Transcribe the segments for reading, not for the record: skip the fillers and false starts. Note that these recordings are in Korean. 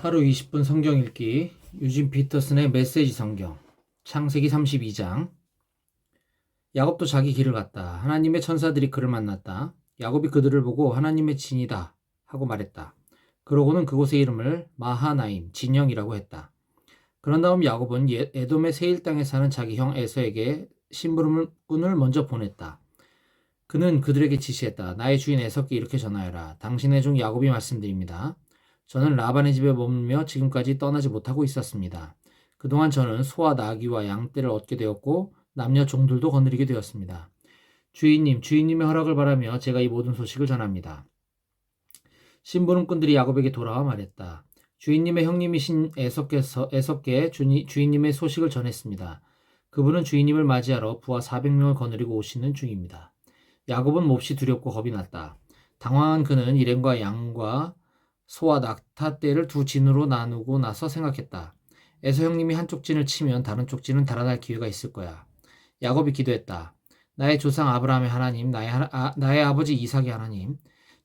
하루 20분 성경 읽기 유진 피터슨의 메시지 성경 창세기 32장. 야곱도 자기 길을 갔다. 하나님의 천사들이 그를 만났다. 야곱이 그들을 보고 하나님의 진이다 하고 말했다. 그러고는 그곳의 이름을 마하나임 진영이라고 했다. 그런 다음 야곱은 에돔의 세일 땅에 사는 자기 형 에서에게 심부름꾼을 먼저 보냈다. 그는 그들에게 지시했다. 나의 주인 에서께 이렇게 전하여라. 당신의 종 야곱이 말씀드립니다. 저는 라반의 집에 머물며 지금까지 떠나지 못하고 있었습니다. 그동안 저는 소와 나귀와 양떼를 얻게 되었고 남녀 종들도 거느리게 되었습니다. 주인님의 허락을 바라며 제가 이 모든 소식을 전합니다. 심부름꾼들이 야곱에게 돌아와 말했다. 주인님의 형님이신 에서께 주인님의 소식을 전했습니다. 그분은 주인님을 맞이하러 부하 400명을 거느리고 오시는 중입니다. 야곱은 몹시 두렵고 겁이 났다. 당황한 그는 일행과 양과 소와 낙타떼를 두 진으로 나누고 나서 생각했다. 에서 형님이 한쪽 진을 치면 다른 쪽 진은 달아날 기회가 있을 거야. 야곱이 기도했다. 나의 조상 아브라함의 하나님, 나의 아버지 이삭의 하나님,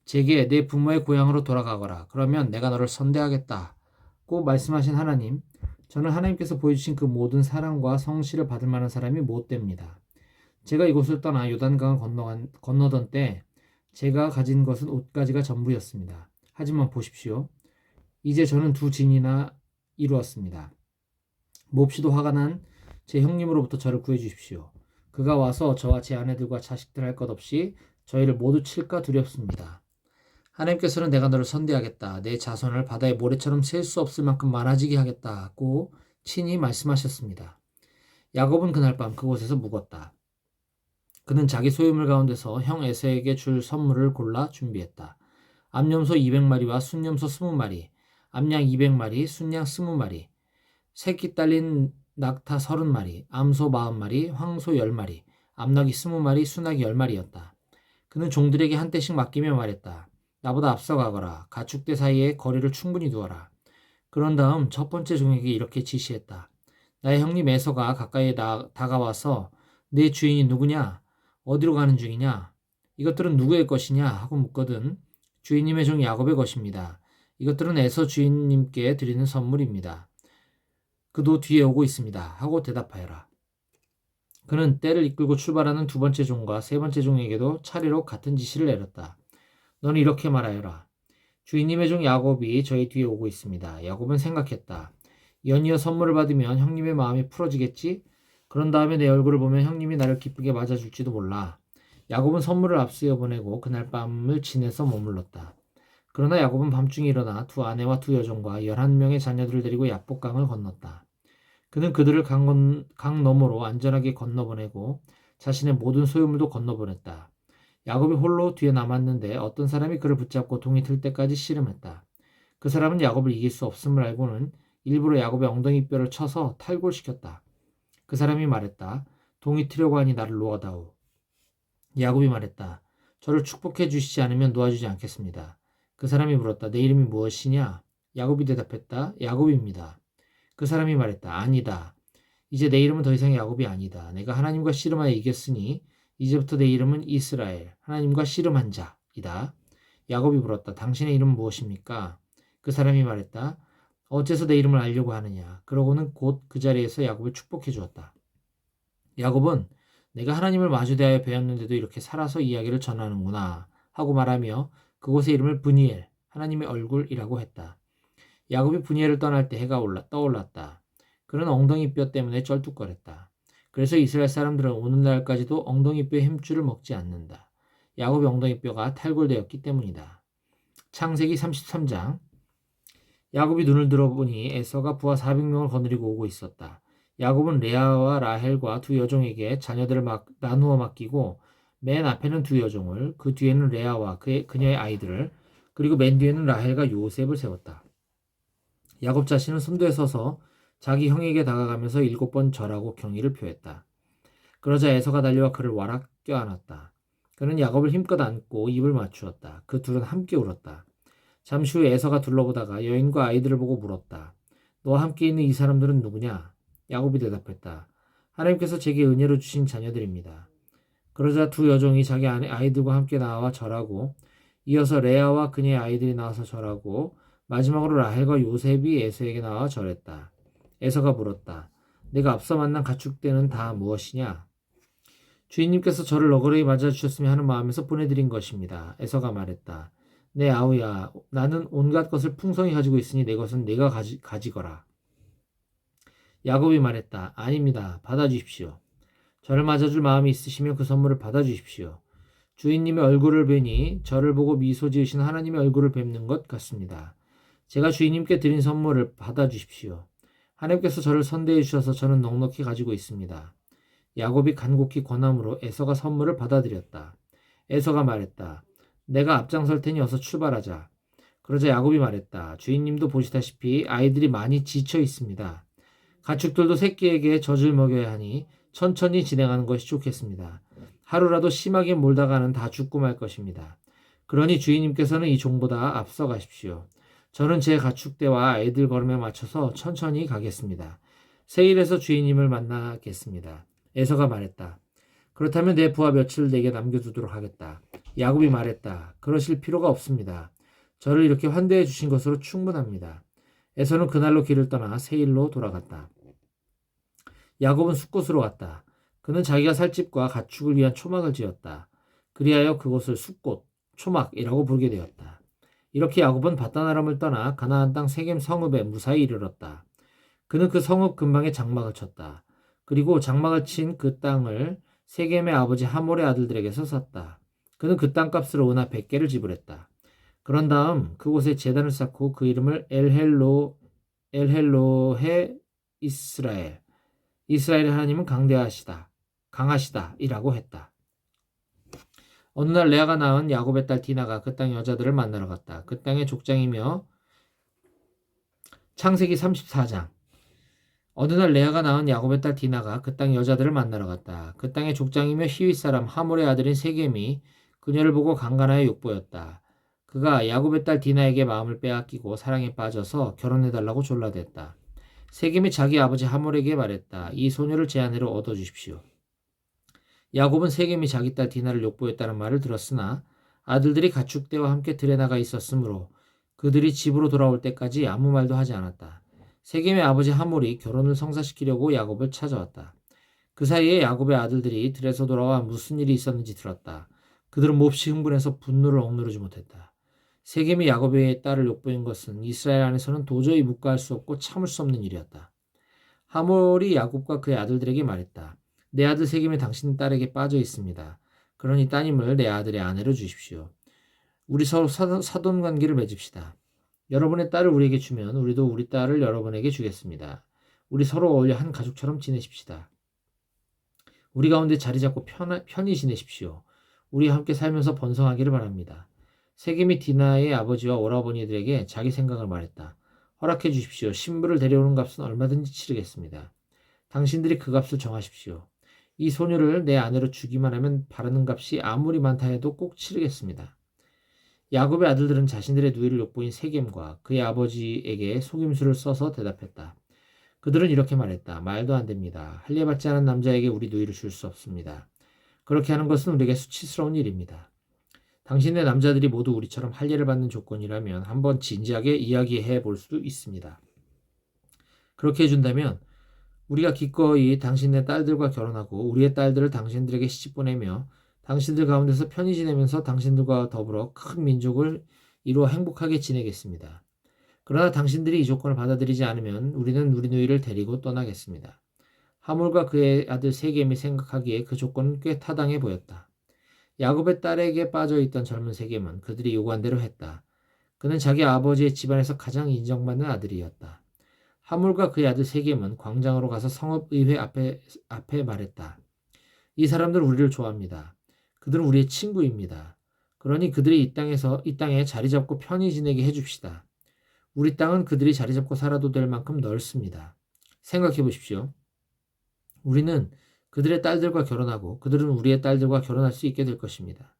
제게 내 부모의 고향으로 돌아가거라. 그러면 내가 너를 선대하겠다고 말씀하신 하나님, 저는 하나님께서 보여주신 그 모든 사랑과 성실을 받을 만한 사람이 못됩니다. 제가 이곳을 떠나 요단강을 건너던 때 제가 가진 것은 옷가지가 전부였습니다. 하지만 보십시오. 이제 저는 두 진이나 이루었습니다. 몹시도 화가 난 제 형님으로부터 저를 구해 주십시오. 그가 와서 저와 제 아내들과 자식들 할 것 없이 저희를 모두 칠까 두렵습니다. 하나님께서는 내가 너를 선대하겠다. 내 자손을 바다의 모래처럼 셀 수 없을 만큼 많아지게 하겠다고 친히 말씀하셨습니다. 야곱은 그날 밤 그곳에서 묵었다. 그는 자기 소유물 가운데서 형 에서에게 줄 선물을 골라 준비했다. 암염소 200마리와 순염소 20마리, 암양 200마리, 순양 20마리, 새끼 딸린 낙타 30마리, 암소 40마리, 황소 10마리, 암낙이 20마리, 순낙이 10마리였다. 그는 종들에게 한 떼씩 맡기며 말했다. 나보다 앞서가거라. 가축대 사이에 거리를 충분히 두어라. 그런 다음 첫 번째 종에게 이렇게 지시했다. 나의 형님 에서가 가까이 다가와서 내 주인이 누구냐? 어디로 가는 중이냐? 이것들은 누구의 것이냐? 하고 묻거든 주인님의 종 야곱의 것입니다. 이것들은 에서 주인님께 드리는 선물입니다. 그도 뒤에 오고 있습니다. 하고 대답하여라. 그는 떼를 이끌고 출발하는 두 번째 종과 세 번째 종에게도 차례로 같은 지시를 내렸다. 너는 이렇게 말하여라. 주인님의 종 야곱이 저희 뒤에 오고 있습니다. 야곱은 생각했다. 연이어 선물을 받으면 형님의 마음이 풀어지겠지? 그런 다음에 내 얼굴을 보면 형님이 나를 기쁘게 맞아줄지도 몰라. 야곱은 선물을 앞세워 보내고 그날 밤을 지내서 머물렀다. 그러나 야곱은 밤중에 일어나 두 아내와 두 여종과 11명의 자녀들을 데리고 야복강을 건넜다. 그는 그들을 강 너머로 안전하게 건너보내고 자신의 모든 소유물도 건너보냈다. 야곱이 홀로 뒤에 남았는데 어떤 사람이 그를 붙잡고 동이 틀 때까지 씨름했다. 그 사람은 야곱을 이길 수 없음을 알고는 일부러 야곱의 엉덩이뼈를 쳐서 탈골시켰다. 그 사람이 말했다. 동이 트려고 하니 나를 놓아다오. 야곱이 말했다. 저를 축복해 주시지 않으면 놓아주지 않겠습니다. 그 사람이 물었다. 내 이름이 무엇이냐? 야곱이 대답했다. 야곱입니다. 그 사람이 말했다. 아니다. 이제 내 이름은 더 이상 야곱이 아니다. 내가 하나님과 씨름하여 이겼으니 이제부터 내 이름은 이스라엘, 하나님과 씨름한 자이다. 야곱이 물었다. 당신의 이름은 무엇입니까? 그 사람이 말했다. 어째서 내 이름을 알려고 하느냐? 그러고는 곧 그 자리에서 야곱을 축복해 주었다. 야곱은 내가 하나님을 마주 대하여 배웠는데도 이렇게 살아서 이야기를 전하는구나 하고 말하며 그곳의 이름을 브니엘, 하나님의 얼굴이라고 했다. 야곱이 브니엘을 떠날 때 해가 떠올랐다. 그는 엉덩이뼈 때문에 쩔뚝거렸다. 그래서 이스라엘 사람들은 오늘날까지도 엉덩이뼈 힘줄을 먹지 않는다. 야곱의 엉덩이뼈가 탈골되었기 때문이다. 창세기 33장. 야곱이 눈을 들어보니 에서가 부하 400명을 거느리고 오고 있었다. 야곱은 레아와 라헬과 두 여종에게 자녀들을 나누어 맡기고 맨 앞에는 두 여종을, 그 뒤에는 레아와 그녀의 아이들을, 그리고 맨 뒤에는 라헬과 요셉을 세웠다. 야곱 자신은 선두에 서서 자기 형에게 다가가면서 7번 절하고 경의를 표했다. 그러자 에서가 달려와 그를 와락 껴안았다. 그는 야곱을 힘껏 안고 입을 맞추었다. 그 둘은 함께 울었다. 잠시 후 에서가 둘러보다가 여인과 아이들을 보고 물었다. 너와 함께 있는 이 사람들은 누구냐? 야곱이 대답했다. 하나님께서 제게 은혜로 주신 자녀들입니다. 그러자 두 여종이 자기 아이들과 함께 나와 절하고 이어서 레아와 그녀의 아이들이 나와서 절하고 마지막으로 라헬과 요셉이 에서에게 나와 절했다. 에서가 물었다. 내가 앞서 만난 가축대는 다 무엇이냐? 주인님께서 저를 너그러이 맞아주셨으면 하는 마음에서 보내드린 것입니다. 에서가 말했다. 내 아우야, 나는 온갖 것을 풍성히 가지고 있으니 내 것은 내가 가지거라. 야곱이 말했다. 아닙니다. 받아주십시오. 저를 맞아줄 마음이 있으시면 그 선물을 받아주십시오. 주인님의 얼굴을 뵈니 저를 보고 미소 지으신 하나님의 얼굴을 뵙는 것 같습니다. 제가 주인님께 드린 선물을 받아주십시오. 하나님께서 저를 선대해 주셔서 저는 넉넉히 가지고 있습니다. 야곱이 간곡히 권함으로 에서가 선물을 받아들였다. 에서가 말했다. 내가 앞장설 테니 어서 출발하자. 그러자 야곱이 말했다. 주인님도 보시다시피 아이들이 많이 지쳐 있습니다. 가축들도 새끼에게 젖을 먹여야 하니 천천히 진행하는 것이 좋겠습니다. 하루라도 심하게 몰다가는 다 죽고 말 것입니다. 그러니 주인님께서는 이 종보다 앞서 가십시오. 저는 제 가축대와 아이들 걸음에 맞춰서 천천히 가겠습니다. 세일에서 주인님을 만나겠습니다. 에서가 말했다. 그렇다면 내 부하 며칠 내게 남겨두도록 하겠다. 야곱이 말했다. 그러실 필요가 없습니다. 저를 이렇게 환대해 주신 것으로 충분합니다. 에서는 그날로 길을 떠나 세일로 돌아갔다. 야곱은 숫곳으로 갔다. 그는 자기가 살 집과 가축을 위한 초막을 지었다. 그리하여 그곳을 숫곳, 초막이라고 부르게 되었다. 이렇게 야곱은 바단 아람을 떠나 가나안 땅 세겜 성읍에 무사히 이르렀다. 그는 그 성읍 근방에 장막을 쳤다. 그리고 장막을 친 그 땅을 세겜의 아버지 하몰의 아들들에게서 샀다. 그는 그 땅값으로 은하 100개를 지불했다. 그런 다음 그곳에 제단을 쌓고 그 이름을 엘헬로헤 이스라엘, 이스라엘의 하나님은 강하시다 이라고 했다. 어느 날 레아가 낳은 야곱의 딸 디나가 그 땅 여자들을 만나러 갔다. 그 땅의 족장이며 창세기 34장. 어느 날 레아가 낳은 야곱의 딸 디나가 그 땅 여자들을 만나러 갔다. 그 땅의 족장이며 히윗 사람 하몰의 아들인 세겜이 그녀를 보고 강간하여 욕보였다. 그가 야곱의 딸 디나에게 마음을 빼앗기고 사랑에 빠져서 결혼해달라고 졸라댔다. 세겜이 자기 아버지 하몰에게 말했다. 이 소녀를 제 아내로 얻어주십시오. 야곱은 세겜이 자기 딸 디나를 욕보였다는 말을 들었으나 아들들이 가축대와 함께 들에 나가 있었으므로 그들이 집으로 돌아올 때까지 아무 말도 하지 않았다. 세겜의 아버지 하몰이 결혼을 성사시키려고 야곱을 찾아왔다. 그 사이에 야곱의 아들들이 들에서 돌아와 무슨 일이 있었는지 들었다. 그들은 몹시 흥분해서 분노를 억누르지 못했다. 세겜이 야곱의 딸을 욕보인 것은 이스라엘 안에서는 도저히 묵과할 수 없고 참을 수 없는 일이었다. 하몰이 야곱과 그의 아들들에게 말했다. 내 아들 세겜이 당신 딸에게 빠져 있습니다. 그러니 따님을 내 아들의 아내로 주십시오. 우리 서로 사돈 관계를 맺읍시다. 여러분의 딸을 우리에게 주면 우리도 우리 딸을 여러분에게 주겠습니다. 우리 서로 어울려 한 가족처럼 지내십시다. 우리 가운데 자리 잡고 편히 지내십시오. 우리와 함께 살면서 번성하기를 바랍니다. 세겜이 디나의 아버지와 오라버니들에게 자기 생각을 말했다. 허락해 주십시오. 신부를 데려오는 값은 얼마든지 치르겠습니다. 당신들이 그 값을 정하십시오. 이 소녀를 내 아내로 주기만 하면 바르는 값이 아무리 많다 해도 꼭 치르겠습니다. 야곱의 아들들은 자신들의 누이를 욕보인 세겜과 그의 아버지에게 속임수를 써서 대답했다. 그들은 이렇게 말했다. 말도 안 됩니다. 할례받지 않은 남자에게 우리 누이를 줄 수 없습니다. 그렇게 하는 것은 우리에게 수치스러운 일입니다. 당신의 남자들이 모두 우리처럼 할례를 받는 조건이라면 한번 진지하게 이야기해 볼 수도 있습니다. 그렇게 해준다면 우리가 기꺼이 당신의 딸들과 결혼하고 우리의 딸들을 당신들에게 시집 보내며 당신들 가운데서 편히 지내면서 당신들과 더불어 큰 민족을 이루어 행복하게 지내겠습니다. 그러나 당신들이 이 조건을 받아들이지 않으면 우리는 우리 누이를 데리고 떠나겠습니다. 하몰과 그의 아들 세겜이 생각하기에 그 조건은 꽤 타당해 보였다. 야곱의 딸에게 빠져있던 젊은 세겜은 그들이 요구한 대로 했다. 그는 자기 아버지의 집안에서 가장 인정받는 아들이었다. 하몰과 그의 아들 세겜은 광장으로 가서 성읍의회 앞에 말했다. 이 사람들 우리를 좋아합니다. 그들은 우리의 친구입니다. 그러니 그들이 이 땅에 자리 잡고 편히 지내게 해줍시다. 우리 땅은 그들이 자리 잡고 살아도 될 만큼 넓습니다. 생각해 보십시오. 우리는 그들의 딸들과 결혼하고 그들은 우리의 딸들과 결혼할 수 있게 될 것입니다.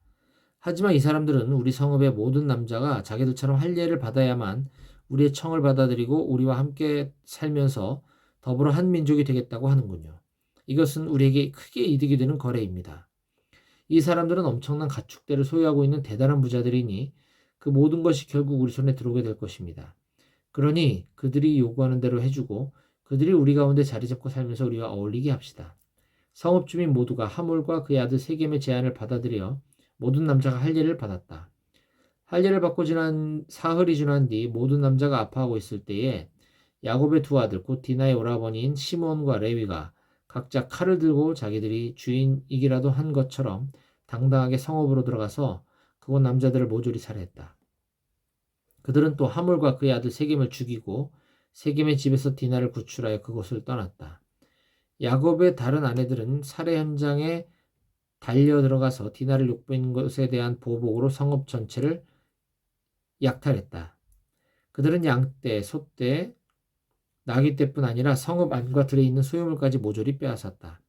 하지만 이 사람들은 우리 성읍의 모든 남자가 자기들처럼 할례를 받아야만 우리의 청을 받아들이고 우리와 함께 살면서 더불어 한 민족이 되겠다고 하는군요. 이것은 우리에게 크게 이득이 되는 거래입니다. 이 사람들은 엄청난 가축대를 소유하고 있는 대단한 부자들이니 그 모든 것이 결국 우리 손에 들어오게 될 것입니다. 그러니 그들이 요구하는 대로 해주고 그들이 우리 가운데 자리 잡고 살면서 우리와 어울리게 합시다. 성읍 주민 모두가 하몰과 그의 아들 세겜의 제안을 받아들여 모든 남자가 할례를 받았다. 할례를 받고 사흘이 지난 뒤 모든 남자가 아파하고 있을 때에 야곱의 두 아들 곧 디나의 오라버니인 시므온과 레위가 각자 칼을 들고 자기들이 주인이기라도 한 것처럼 당당하게 성읍으로 들어가서 그곳 남자들을 모조리 살해했다. 그들은 또 하몰과 그의 아들 세겜을 죽이고 세겜의 집에서 디나를 구출하여 그곳을 떠났다. 야곱의 다른 아내들은 살해 현장에 달려 들어가서 디나를 욕보인 것에 대한 보복으로 성읍 전체를 약탈했다. 그들은 양떼, 소떼, 나귀떼뿐 아니라 성읍 안과 들에 있는 소유물까지 모조리 빼앗았다.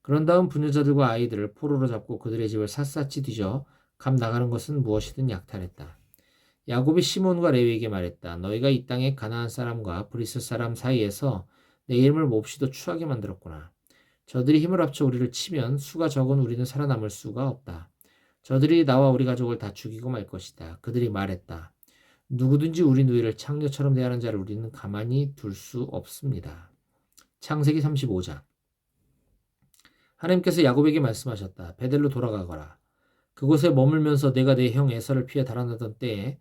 그런 다음 부녀자들과 아이들을 포로로 잡고 그들의 집을 샅샅이 뒤져 감 나가는 것은 무엇이든 약탈했다. 야곱이 시몬과 레위에게 말했다. 너희가 이 땅의 가나안 사람과 브리스 사람 사이에서 내 이름을 몹시도 추하게 만들었구나. 저들이 힘을 합쳐 우리를 치면 수가 적은 우리는 살아남을 수가 없다. 저들이 나와 우리 가족을 다 죽이고 말 것이다. 그들이 말했다. 누구든지 우리 누이를 창녀처럼 대하는 자를 우리는 가만히 둘 수 없습니다. 창세기 35장. 하나님께서 야곱에게 말씀하셨다. 베델로 돌아가거라. 그곳에 머물면서 내가 내 형 에서를 피해 달아나던 때에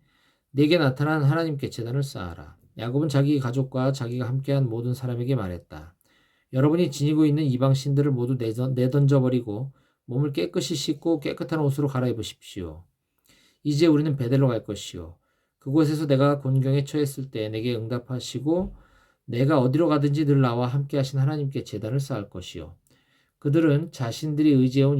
내게 나타난 하나님께 제단을 쌓아라. 야곱은 자기 가족과 자기가 함께한 모든 사람에게 말했다. 여러분이 지니고 있는 이방 신들을 모두 내던져버리고 몸을 깨끗이 씻고 깨끗한 옷으로 갈아입으십시오. 이제 우리는 베델로 갈 것이요. 그곳에서 내가 곤경에 처했을 때 내게 응답하시고 내가 어디로 가든지 늘 나와 함께 하신 하나님께 제단을 쌓을 것이요. 그들은 자신들이 의지해온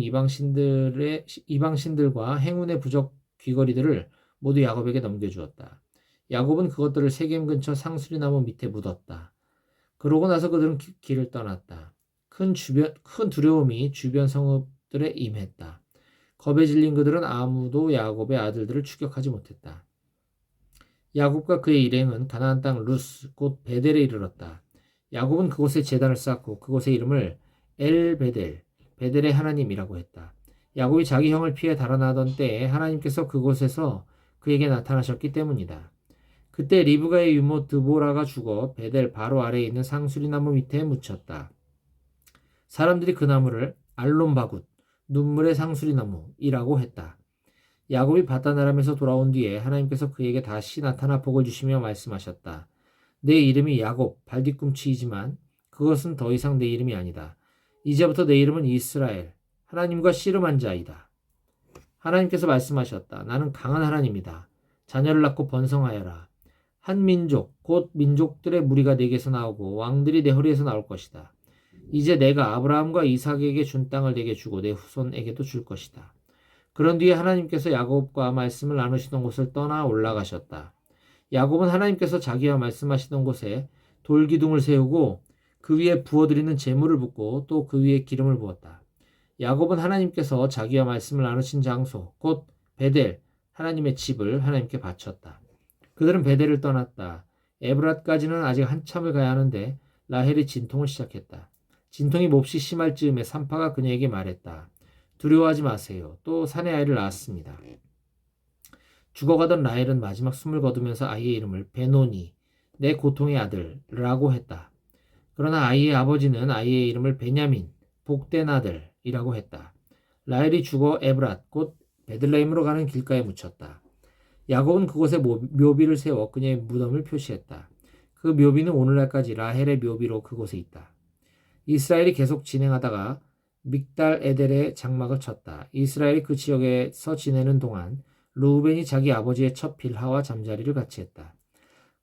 이방신들과 행운의 부적 귀걸이들을 모두 야곱에게 넘겨주었다. 야곱은 그것들을 세겜 근처 상수리나무 밑에 묻었다. 그러고 나서 그들은 길을 떠났다. 큰 두려움이 주변 성읍들에 임했다. 겁에 질린 그들은 아무도 야곱의 아들들을 추격하지 못했다. 야곱과 그의 일행은 가나안 땅 루스 곧 베델에 이르렀다. 야곱은 그곳에 제단을 쌓고 그곳의 이름을 엘베델, 베델의 하나님이라고 했다. 야곱이 자기 형을 피해 달아나던 때에 하나님께서 그곳에서 그에게 나타나셨기 때문이다. 그때 리브가의 유모 드보라가 죽어 베델 바로 아래에 있는 상수리나무 밑에 묻혔다. 사람들이 그 나무를 알론바굿, 눈물의 상수리나무이라고 했다. 야곱이 바다나람에서 돌아온 뒤에 하나님께서 그에게 다시 나타나 복을 주시며 말씀하셨다. 내 이름이 야곱, 발뒤꿈치이지만 그것은 더 이상 내 이름이 아니다. 이제부터 내 이름은 이스라엘, 하나님과 씨름한 자이다. 하나님께서 말씀하셨다. 나는 강한 하나님이다. 자녀를 낳고 번성하여라. 한 민족, 곧 민족들의 무리가 내게서 나오고 왕들이 내 허리에서 나올 것이다. 이제 내가 아브라함과 이삭에게 준 땅을 내게 주고 내 후손에게도 줄 것이다. 그런 뒤에 하나님께서 야곱과 말씀을 나누시던 곳을 떠나 올라가셨다. 야곱은 하나님께서 자기와 말씀하시던 곳에 돌기둥을 세우고 그 위에 부어드리는 제물을 붓고 또 그 위에 기름을 부었다. 야곱은 하나님께서 자기와 말씀을 나누신 장소, 곧 베델, 하나님의 집을 하나님께 바쳤다. 그들은 베델을 떠났다. 에브랏까지는 아직 한참을 가야 하는데 라헬이 진통을 시작했다. 진통이 몹시 심할 즈음에 산파가 그녀에게 말했다. 두려워하지 마세요. 또 사내 아이를 낳았습니다. 죽어가던 라헬은 마지막 숨을 거두면서 아이의 이름을 베노니, 내 고통의 아들라고 했다. 그러나 아이의 아버지는 아이의 이름을 베냐민, 복된 아들이라고 했다. 라헬이 죽어 에브랏, 곧 베들레헴으로 가는 길가에 묻혔다. 야곱은 그곳에 묘비를 세워 그녀의 무덤을 표시했다. 그 묘비는 오늘날까지 라헬의 묘비로 그곳에 있다. 이스라엘이 계속 진행하다가 믹달 에델에 장막을 쳤다. 이스라엘이 그 지역에서 지내는 동안 르우벤이 자기 아버지의 첩 빌하와 잠자리를 같이 했다.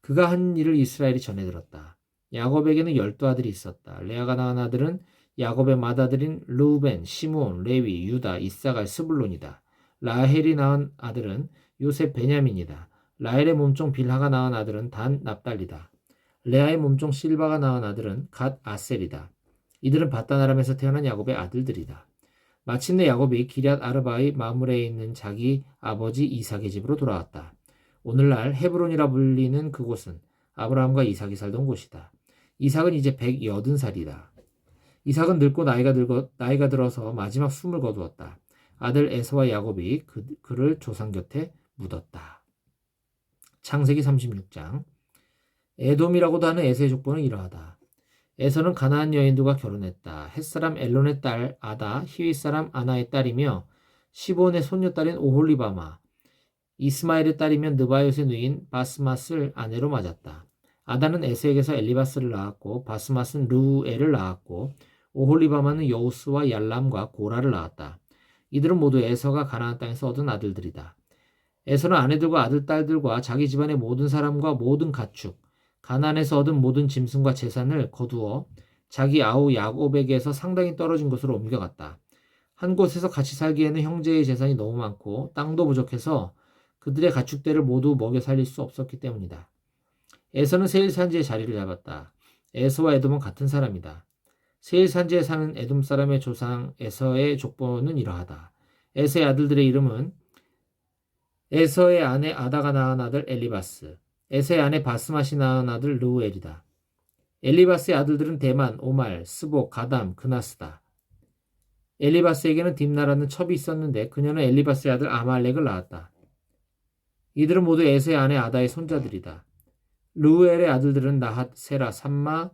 그가 한 일을 이스라엘이 전해 들었다. 야곱에게는 12아들이 있었다. 레아가 낳은 아들은 야곱의 맏아들인 르우벤, 시므온, 레위, 유다, 이사갈, 스불론이다. 라헬이 낳은 아들은 요셉, 베냐민이다. 라헬의 몸종 빌하가 낳은 아들은 단, 납달리다. 레아의 몸종 실바가 낳은 아들은 갓, 아셀이다. 이들은 바다나람에서 태어난 야곱의 아들들이다. 마침내 야곱이 기럇 아르바의 마므레에 있는 자기 아버지 이삭의 집으로 돌아왔다. 오늘날 헤브론이라 불리는 그곳은 아브라함과 이삭이 살던 곳이다. 이삭은 이제 180살이다. 이삭은 늙고 나이가 들어서 마지막 숨을 거두었다. 아들 에서와 야곱이 그를 조상 곁에 묻었다. 창세기 36장. 에돔이라고도 하는 에서의 족보는 이러하다. 에서는 가나안 여인들과 결혼했다. 햇사람 엘론의 딸 아다, 히윗 사람 아나의 딸이며 시본의 손녀딸인 오홀리바마, 이스마엘의 딸이면 느바요스의 누인 바스맛을 아내로 맞았다. 아다는 에서에게서 엘리바스를 낳았고 바스맛은 르우엘을 낳았고 오홀리바마는 여우스와 얄람과 고라를 낳았다. 이들은 모두 에서가 가나안 땅에서 얻은 아들들이다. 에서는 아내들과 아들, 딸들과 자기 집안의 모든 사람과 모든 가축, 가나안에서 얻은 모든 짐승과 재산을 거두어 자기 아우 야곱에게서 상당히 떨어진 곳으로 옮겨갔다. 한 곳에서 같이 살기에는 형제의 재산이 너무 많고 땅도 부족해서 그들의 가축대를 모두 먹여 살릴 수 없었기 때문이다. 에서는 세일 산지에 자리를 잡았다. 에서와 에돔은 같은 사람이다. 세일 산지에 사는 에돔 사람의 조상 에서의 족보는 이러하다. 에서의 아들들의 이름은 에서의 아내 아다가 낳은 아들 엘리바스, 에서의 아내 바스맛이 낳은 아들 르우엘이다. 엘리바스의 아들들은 대만, 오말, 스보, 가담, 그나스다. 엘리바스에게는 딥나라는 첩이 있었는데 그녀는 엘리바스의 아들 아말렉을 낳았다. 이들은 모두 에서의 아내 아다의 손자들이다. 르우엘의 아들들은 나핫, 세라, 삼마,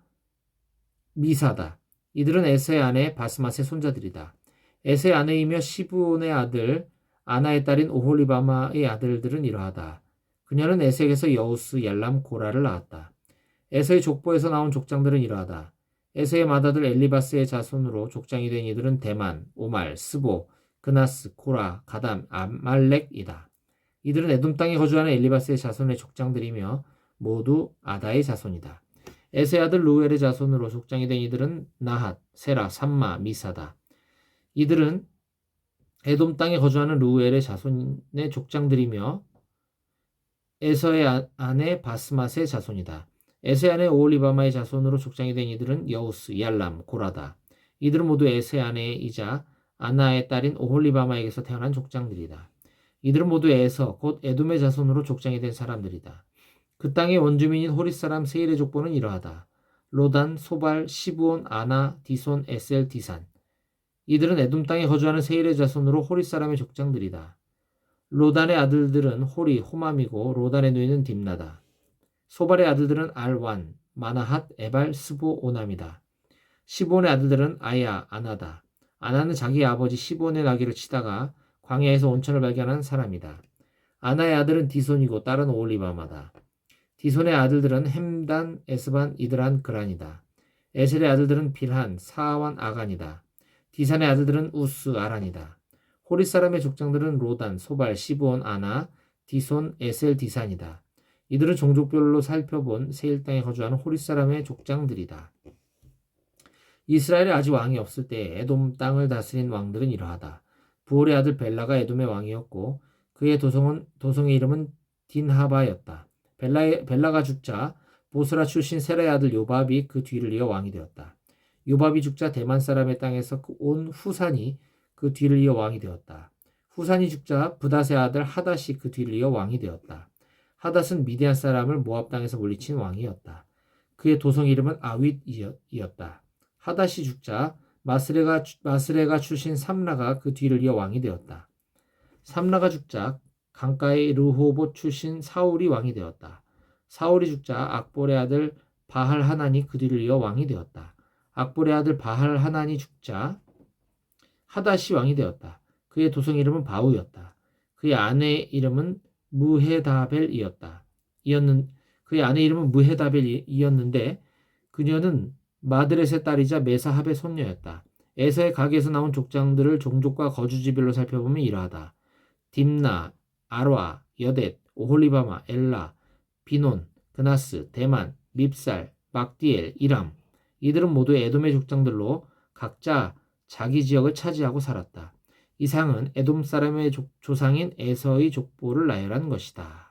미사다. 이들은 에서의 아내 바스맛의 손자들이다. 에서의 아내이며 시브온의 아들 아나의 딸인 오홀리바마의 아들들은 이러하다. 그녀는 에서에게서 여우스, 얄람, 고라를 낳았다. 에서의 족보에서 나온 족장들은 이러하다. 에서의 맏아들 엘리바스의 자손으로 족장이 된 이들은 대만, 오말, 스보, 그나스, 코라, 가담, 아말렉이다. 이들은 에돔 땅에 거주하는 엘리바스의 자손의 족장들이며 모두 아다의 자손이다. 에서의 아들 루엘의 자손으로 족장이 된 이들은 나핫, 세라, 삼마, 미사다. 이들은 에돔 땅에 거주하는 루엘의 자손의 족장들이며 에서의 아내 바스맛의 자손이다. 에서의 아내 오홀리바마의 자손으로 족장이 된 이들은 여우스, 얄람, 고라다. 이들은 모두 에서의 아내이자 아나의 딸인 오홀리바마에게서 태어난 족장들이다. 이들은 모두 에서 곧 에돔의 자손으로 족장이 된 사람들이다. 그 땅의 원주민인 호릿 사람 세일의 족보는 이러하다. 로단, 소발, 시브온, 아나, 디손, 에셀, 디산. 이들은 에돔 땅에 거주하는 세일의 자손으로 호릿 사람의 족장들이다. 로단의 아들들은 호리, 호맘이고 로단의 누이는 딥나다. 소발의 아들들은 알완, 마나핫, 에발, 스보, 오남이다. 시본의 아들들은 아야, 아나다. 아나는 자기 아버지 시본의 나귀를 치다가 광야에서 온천을 발견한 사람이다. 아나의 아들은 디손이고 딸은 오홀리바마다. 디손의 아들들은 햄단, 에스반, 이드란, 그란이다. 에셀의 아들들은 빌한, 사완, 아간이다. 디산의 아들들은 우스, 아란이다. 호릿 사람의 족장들은 로단, 소발, 시브온, 아나, 디손, 에셀, 디산이다. 이들은 종족별로 살펴본 세일 땅에 거주하는 호릿 사람의 족장들이다. 이스라엘에 아직 왕이 없을 때 에돔 땅을 다스린 왕들은 이러하다. 부올의 아들 벨라가 에돔의 왕이었고 그의 도성의 이름은 딘하바였다. 벨라가 죽자 보스라 출신 세라의 아들 요밥이 그 뒤를 이어 왕이 되었다. 요밥이 죽자 대만 사람의 땅에서 온 후산이 그 뒤를 이어 왕이 되었다. 후산이 죽자 브닷의 아들 하닷이 그 뒤를 이어 왕이 되었다. 하닷은 미디안 사람을 모압 땅에서 물리친 왕이었다. 그의 도성 이름은 아윗이었다. 하닷이 죽자 마스레가 출신 삼라가 그 뒤를 이어 왕이 되었다. 삼라가 죽자 강가의 르호봇 출신 사울이 왕이 되었다. 사울이 죽자 악볼의 아들 바할 하난이 그 뒤를 이어 왕이 되었다. 악볼의 아들 바할 하난이 죽자 하닷이 왕이 되었다. 그의 도성 이름은 바우였다. 그의 아내 이름은 무헤다벨이었다. 그의 아내 이름은 무헤다벨이었는데 그녀는 마드렛의 딸이자 메사합의 손녀였다. 에서의 가게에서 나온 족장들을 종족과 거주지별로 살펴보면 이러하다. 딥나, 아르와, 여댓, 오홀리바마, 엘라, 비논, 그나스, 대만, 밉살, 막디엘, 이람. 이들은 모두 에돔의 족장들로 각자 자기 지역을 차지하고 살았다. 이상은 에돔 사람의 조상인 에서의 족보를 나열한 것이다.